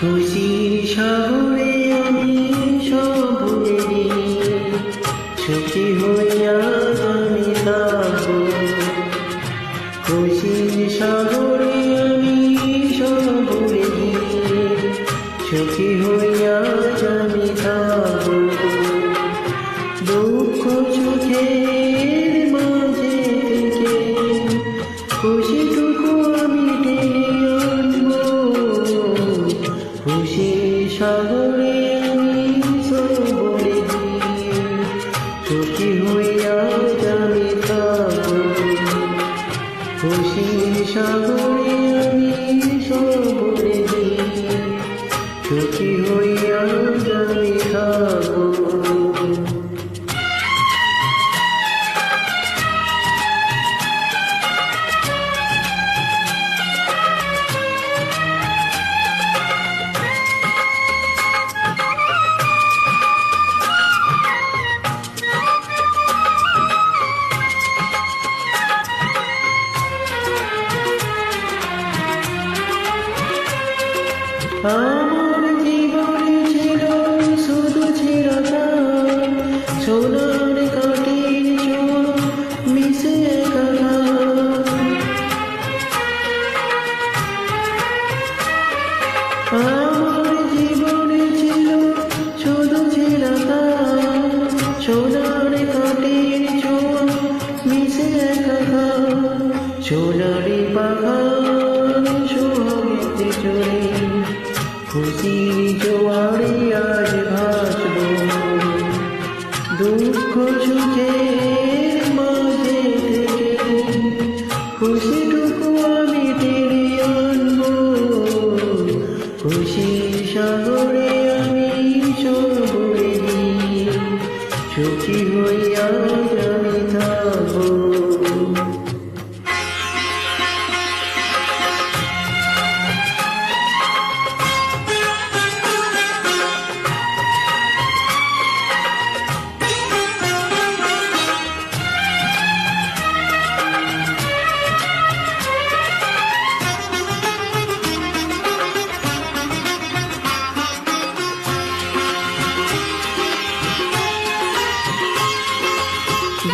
খুশির সাগরে আমি সব ভুলে গিয়ে সুখী হইয়া আমি থাকবো। খুশির সাগরে আমি সব ভুলে গিয়ে সুখী হইয়া আমি থাকবো। দুঃখ সুখের মাঝে থেকে খুশিটুকু আমি টেনে আনবো। খুশির সাগরে আমি সব ভুলে গিয়ে সুখী হইয়া আমি থাকবো। খুশির সাগরে আমি সব ভুলে গিয়ে সুখী হইয়া আমি থাকবো। আমার জীবনে ছিল শুধু চিরতা সোনার কাঠির ছোঁয়া মিশে একাকার। আমার জীবনে ছিল শুধু চিরতা সোনার কাঠির ছোঁয়া মিশে একাকার। সোনারি পাখার সোহাগেতে চলে খুশি জোয়ারে আজ ভাসবো। দুঃখ সুখের মাঝে থেকে খুশিটুকু আমি টেনে আনবো। খুশির সাগরে আমি সব ভুলে গিয়ে সুখী হইয়া আমি থাকবো।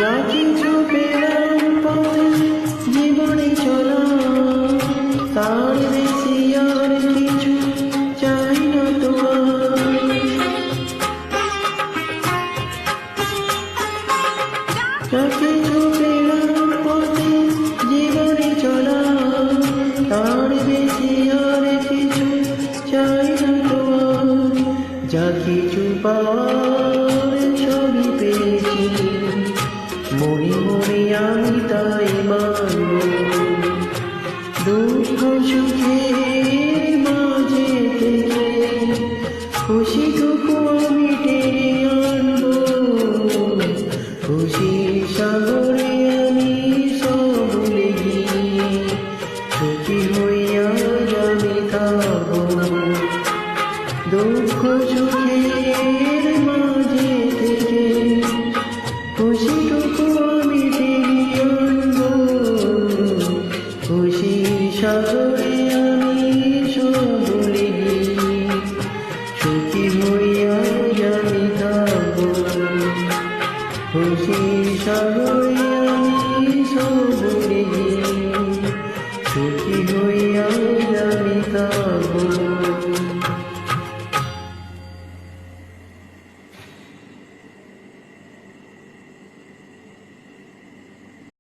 যা কিছু পেলাম পথে জীবনে চলা তার বেশি আর কিছু চাই না তোমার। যা কিছু পেলাম পথে জীবনে চলা তার বেশি আর কিছু চাই না তোমার। যা কিছু পাওয়ার সবই পেয়েছি মনে মনে আমি তাই মানব। দুঃখ সুখের মাঝে থেকে খুশিটুকু আমি টেনে আনবো। খুশির সাগরে আমি সব ভুলে গিয়ে সুখী হইয়া আমি থাকবো। দুঃখ সুখের মাঝে থেকে খুশিটুকু আমি টেনে আনবো। খুশির সাগরে আমি সব ভুলে গিয়ে সুখী হইয়া আমি থাকবো। খুশির সাগরে